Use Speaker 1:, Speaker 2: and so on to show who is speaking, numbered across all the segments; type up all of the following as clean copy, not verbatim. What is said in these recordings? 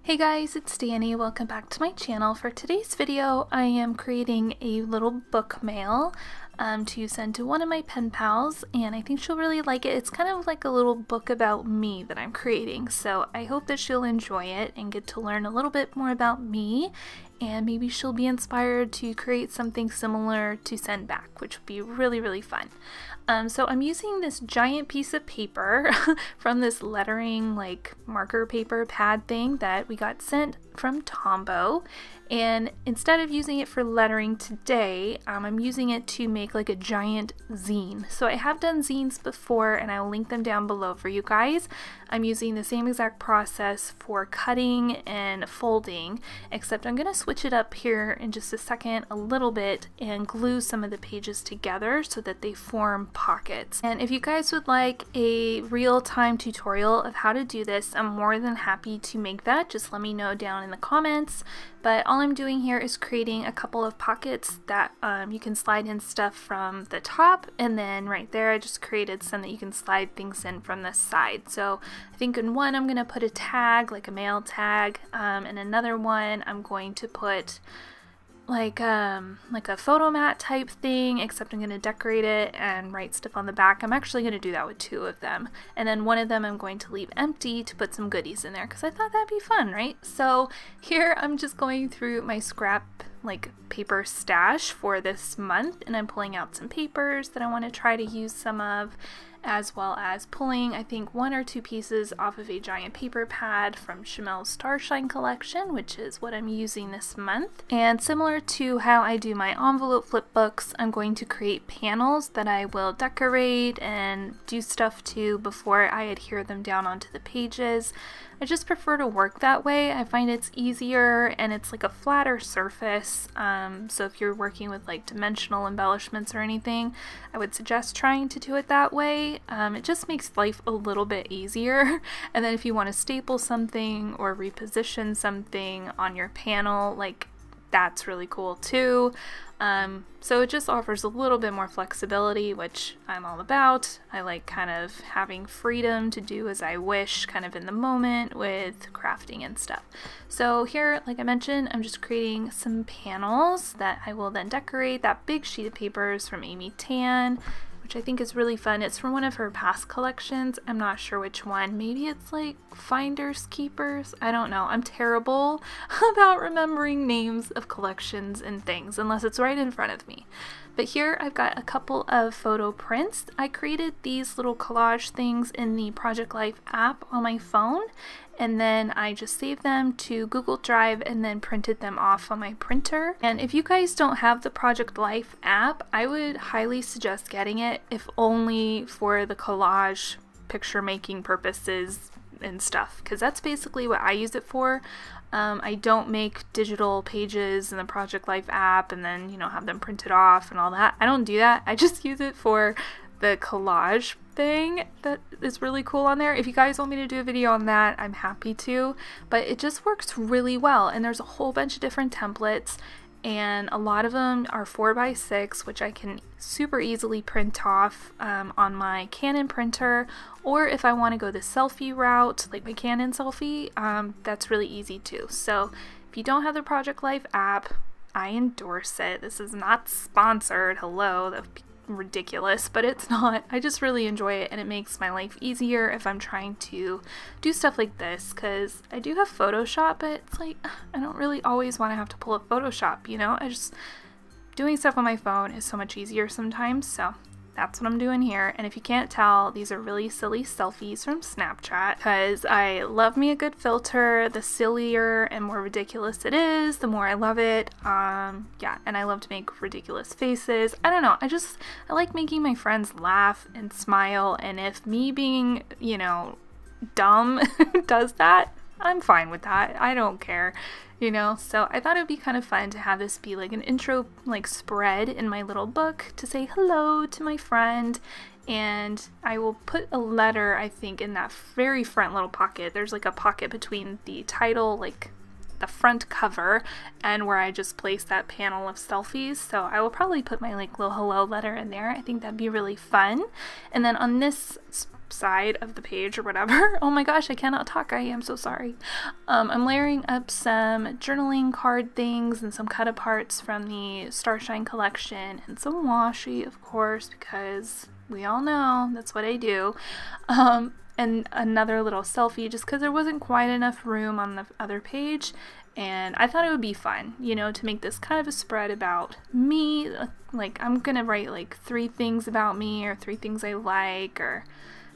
Speaker 1: Hey guys, it's Danny. Welcome back to my channel. For today's video, I am creating a little book mail to send to one of my pen pals, and I think she'll really like it. It's kind of like a little book about me that I'm creating, so I hope that she'll enjoy it and get to learn a little bit more about me, and maybe she'll be inspired to create something similar to send back, which would be really fun. So I'm using this giant piece of paper from this lettering like marker paper pad thing that we got sent from Tombow, and instead of using it for lettering today, I'm using it to make like a giant zine. So I have done zines before and I'll link them down below for you guys. I'm using the same exact process for cutting and folding, except I'm going to switch it up here in just a second a little bit and glue some of the pages together so that they form pockets. And if you guys would like a real-time tutorial of how to do this, I'm more than happy to make that. Just let me know down in the comments. But all I'm doing here is creating a couple of pockets that you can slide in stuff from the top, and then right there I just created some that you can slide things in from the side. So I think in one I'm going to put a tag, like a mail tag, and another one I'm going to put like a photo mat type thing, except I'm going to decorate it and write stuff on the back. I'm actually going to do that with two of them, and then one of them I'm going to leave empty to put some goodies in there because I thought that'd be fun, right? So here I'm just going through my scrap like paper stash for this month, and I'm pulling out some papers that I want to try to use some of, as well as pulling, I think, one or two pieces off of a giant paper pad from Chamel's Starshine collection, which is what I'm using this month. And similar to how I do my envelope flip books, I'm going to create panels that I will decorate and do stuff to before I adhere them down onto the pages. I just prefer to work that way. I find it's easier and it's like a flatter surface. So if you're working with like dimensional embellishments or anything, I would suggest trying to do it that way. It just makes life a little bit easier. And then if you want to staple something or reposition something on your panel, like that's really cool too. So it just offers a little bit more flexibility, which I'm all about. I like kind of having freedom to do as I wish kind of in the moment with crafting and stuff. So here, like I mentioned, I'm just creating some panels that I will then decorate. That big sheet of paper is from Amy Tan, which I think is really fun. It's from one of her past collections. I'm not sure which one. Maybe it's like Finders Keepers. I don't know. I'm terrible about remembering names of collections and things unless it's right in front of me. But here I've got a couple of photo prints. I created these little collage things in the Project Life app on my phone, and then I just saved them to Google Drive and then printed them off on my printer. And if you guys don't have the Project Life app, I would highly suggest getting it, if only for the collage picture making purposes and stuff, because that's basically what I use it for. I don't make digital pages in the Project Life app and then, you know, have them printed off and all that. I don't do that. I just use it for the collage thing that is really cool on there. If you guys want me to do a video on that, I'm happy to, but it just works really well, and there's a whole bunch of different templates, and a lot of them are 4x6, which I can super easily print off on my Canon printer, or if I want to go the selfie route, like my Canon selfie, that's really easy too. So if you don't have the Project Life app, I endorse it. This is not sponsored. Hello, that would be ridiculous, but it's not. I just really enjoy it, and it makes my life easier if I'm trying to do stuff like this, because I do have Photoshop, but it's like I don't really always want to have to pull up Photoshop, you know? Doing stuff on my phone is so much easier sometimes, so that's what I'm doing here. And if you can't tell, these are really silly selfies from Snapchat, because I love me a good filter. The sillier and more ridiculous it is, the more I love it. Yeah, and I love to make ridiculous faces. I don't know, I like making my friends laugh and smile, and if me being, you know, dumb does that, I'm fine with that. I don't care, you know? So I thought it would be kind of fun to have this be like an intro like spread in my little book to say hello to my friend, and I will put a letter, I think, in that very front little pocket. There's like a pocket between the title, like the front cover, and where I just placed that panel of selfies. So I will probably put my like little hello letter in there. I think that'd be really fun. And then on this side of the page or whatever. Oh my gosh, I cannot talk. I am so sorry. I'm layering up some journaling card things and some cut aparts from the Starshine collection and some washi, of course, because we all know that's what I do. And another little selfie just because there wasn't quite enough room on the other page. And I thought it would be fun, you know, to make this kind of a spread about me. Like, I'm gonna write like 3 things about me, or 3 things I like, or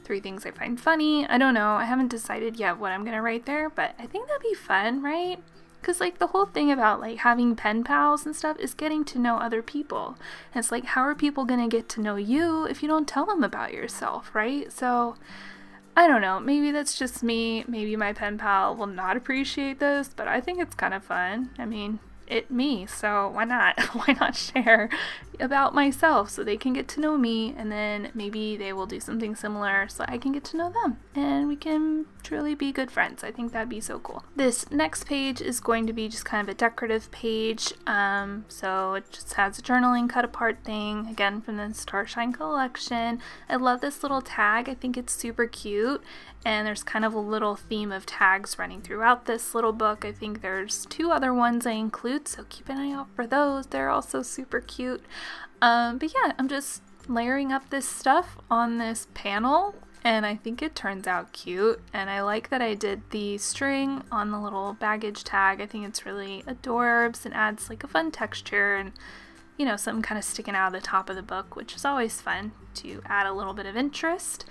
Speaker 1: 3 things I find funny. I don't know. I haven't decided yet what I'm gonna write there, but I think that'd be fun, right? Because like the whole thing about like having pen pals and stuff is getting to know other people. And it's like, how are people gonna get to know you if you don't tell them about yourself, right? So I don't know, maybe that's just me, maybe my pen pal will not appreciate this, but I think it's kind of fun. I mean, me, so why not? Why not share about myself so they can get to know me, and then maybe they will do something similar so I can get to know them, and we can truly be good friends. I think that'd be so cool. This next page is going to be just kind of a decorative page, so it just has a journaling cut apart thing, again from the Starshine collection. I love this little tag. I think it's super cute, and there's kind of a little theme of tags running throughout this little book. I think there's 2 other ones I include, so keep an eye out for those. They're also super cute. But yeah, I'm just layering up this stuff on this panel, and I think it turns out cute, and I like that I did the string on the little baggage tag. I think it's really adorbs and adds like a fun texture and, you know, something kind of sticking out of the top of the book, which is always fun to add a little bit of interest.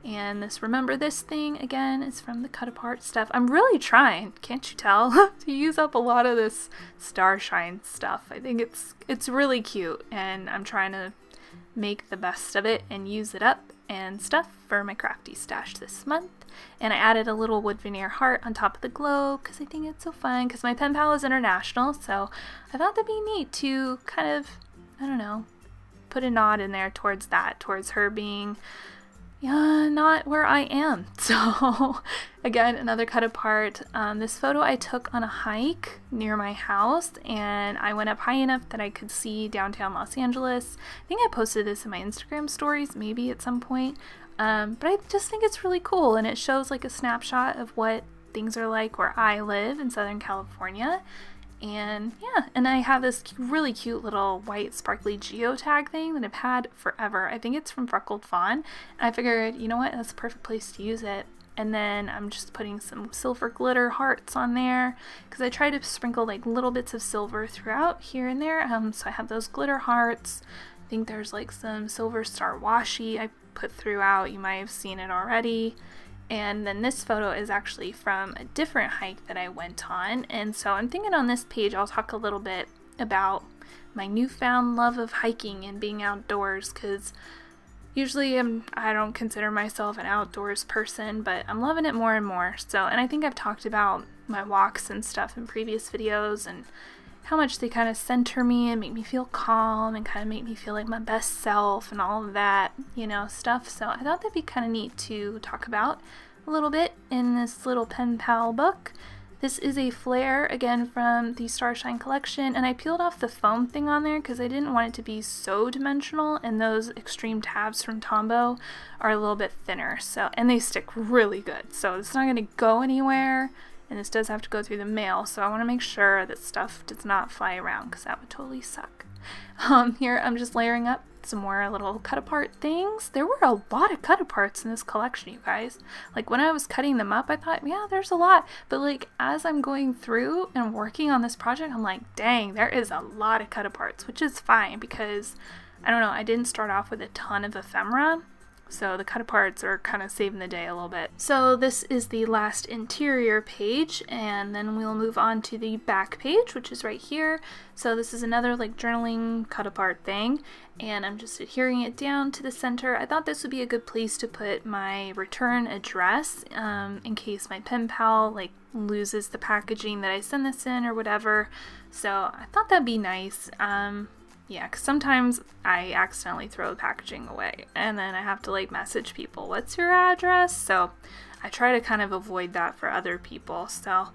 Speaker 1: And this remember this thing, again, is from the cut apart stuff. I'm really trying, can't you tell, to use up a lot of this Starshine stuff. I think it's really cute, and I'm trying to make the best of it and use it up and stuff for my crafty stash this month. And I added a little wood veneer heart on top of the globe because I think it's so fun, because my pen pal is international, so I thought that'd be neat to kind of, I don't know, put a nod in there towards that, towards her being not where I am. So again, another cut apart. This photo I took on a hike near my house, and I went up high enough that I could see downtown Los Angeles. I think I posted this in my Instagram stories maybe at some point, but I just think it's really cool, and it shows like a snapshot of what things are like where I live in Southern California. And yeah, and I have this really cute little white sparkly geotag thing that I've had forever. I think it's from Freckled Fawn. And I figured, you know what, that's the perfect place to use it. And then I'm just putting some silver glitter hearts on there, because I try to sprinkle like little bits of silver throughout here and there. So I have those glitter hearts. I think there's like some silver star washi I put throughout. You might have seen it already. And then this photo is actually from a different hike that I went on. And so I'm thinking on this page I'll talk a little bit about my newfound love of hiking and being outdoors, because usually I don't consider myself an outdoors person, but I'm loving it more and more. So, and I think I've talked about my walks and stuff in previous videos, and how much they kind of center me and make me feel calm and kind of make me feel like my best self and all of that, you know, stuff. So I thought that'd be kind of neat to talk about a little bit in this little pen pal book. This is a flare, again from the Starshine collection, and I peeled off the foam thing on there because I didn't want it to be so dimensional, and those extreme tabs from Tombow are a little bit thinner, so, and they stick really good, so it's not going to go anywhere. And this does have to go through the mail, so I want to make sure that stuff does not fly around, because that would totally suck. Here I'm just layering up some more little cut apart things. There were a lot of cut aparts in this collection, you guys. Like when I was cutting them up, I thought, yeah, there's a lot. But like as I'm going through and working on this project, I'm like, dang, there is a lot of cut aparts, which is fine because, I don't know, I didn't start off with a ton of ephemera. So the cut aparts are kind of saving the day a little bit. So this is the last interior page, and then we'll move on to the back page, which is right here. So this is another like journaling cut apart thing, and I'm just adhering it down to the center. I thought this would be a good place to put my return address in case my pen pal like loses the packaging that I send this in or whatever. So I thought that'd be nice. Yeah, because sometimes I accidentally throw the packaging away and then I have to like message people, what's your address? So I try to kind of avoid that for other people. So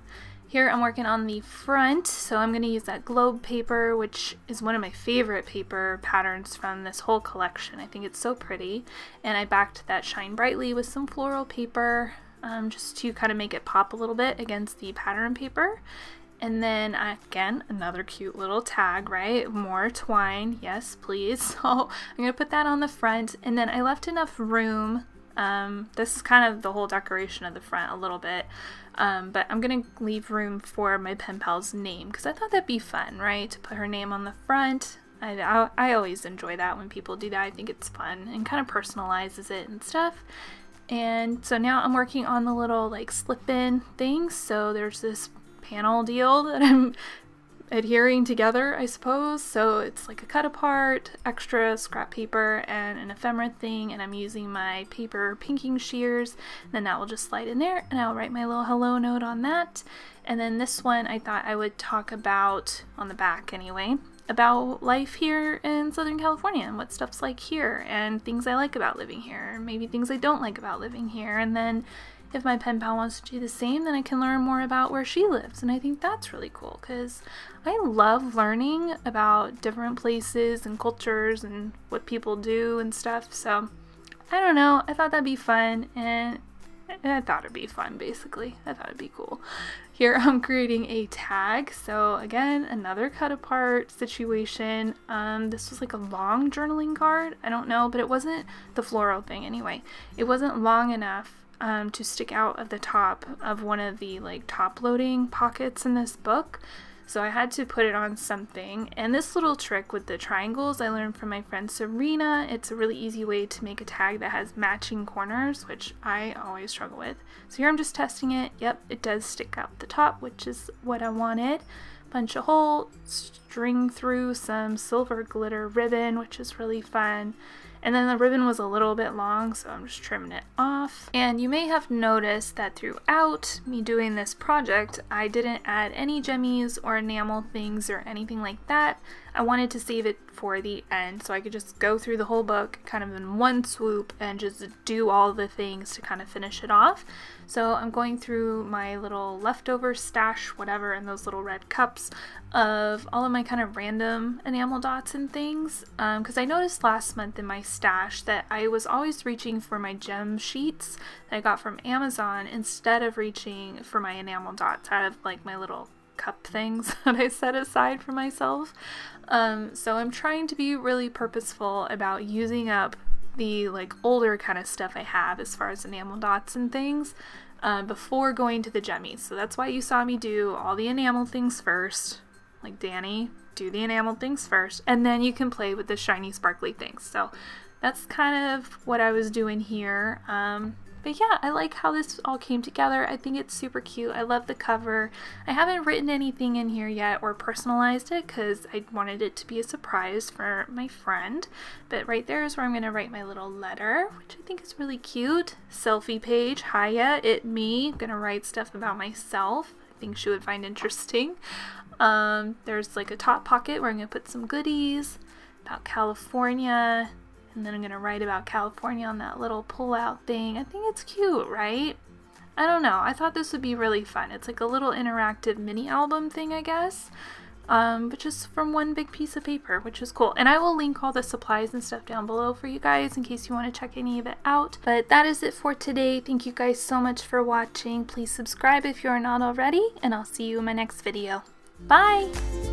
Speaker 1: Here I'm working on the front, so I'm going to use that globe paper, which is one of my favorite paper patterns from this whole collection. I think it's so pretty. And I backed that Shine Brightly with some floral paper, just to kind of make it pop a little bit against the pattern paper. And then again, another cute little tag, right? More twine, yes please. So I'm gonna put that on the front, and then I left enough room. This is kind of the whole decoration of the front a little bit, but I'm gonna leave room for my pen pal's name because I thought that'd be fun, right? To put her name on the front. I always enjoy that when people do that. I think it's fun and kind of personalizes it and stuff. And so now I'm working on the little like slip-in things. So there's this panel deal that I'm adhering together, I suppose. So it's like a cut apart, extra scrap paper, and an ephemera thing, and I'm using my paper pinking shears. And then that will just slide in there, and I'll write my little hello note on that. And then this one I thought I would talk about, on the back anyway, about life here in Southern California and what stuff's like here and things I like about living here, and maybe things I don't like about living here. And then if my pen pal wants to do the same, then I can learn more about where she lives. And I think that's really cool because I love learning about different places and cultures and what people do and stuff. So I don't know, I thought that'd be fun, and I thought it'd be fun basically. I thought it'd be cool. Here I'm creating a tag. So again, another cut apart situation. This was like a long journaling card. I don't know, but it wasn't the floral thing anyway. It wasn't long enough to stick out of the top of one of the like top loading pockets in this book. So I had to put it on something. And this little trick with the triangles I learned from my friend Serena. It's a really easy way to make a tag that has matching corners, which I always struggle with. So here I'm just testing it. Yep, it does stick out the top, which is what I wanted. Punch a hole, string through some silver glitter ribbon, which is really fun. And then the ribbon was a little bit long, so I'm just trimming it off. And you may have noticed that throughout me doing this project, I didn't add any gemmies or enamel things or anything like that. I wanted to save it for the end so I could just go through the whole book kind of in one swoop and just do all the things to kind of finish it off. So I'm going through my little leftover stash, whatever, in those little red cups of all of my kind of random enamel dots and things. Because I noticed last month in my stash that I was always reaching for my gem sheets that I got from Amazon instead of reaching for my enamel dots out of like my little cup things that I set aside for myself. So I'm trying to be really purposeful about using up the like older kind of stuff I have as far as enamel dots and things before going to the gemmies. So that's why you saw me do all the enamel things first. Like Danny, do the enamel things first, and then you can play with the shiny sparkly things. So that's kind of what I was doing here. But yeah, I like how this all came together. I think it's super cute. I love the cover. I haven't written anything in here yet or personalized it because I wanted it to be a surprise for my friend. But right there is where I'm going to write my little letter, which I think is really cute. Selfie page, hiya, it me. I'm going to write stuff about myself. I think she would find interesting. There's like a top pocket where I'm going to put some goodies about California. And then I'm going to write about California on that little pull-out thing. I think it's cute, right? I don't know. I thought this would be really fun. It's like a little interactive mini album thing, I guess. But just from one big piece of paper, which is cool. And I will link all the supplies and stuff down below for you guys in case you want to check any of it out. But that is it for today. Thank you guys so much for watching. Please subscribe if you are not already. And I'll see you in my next video. Bye!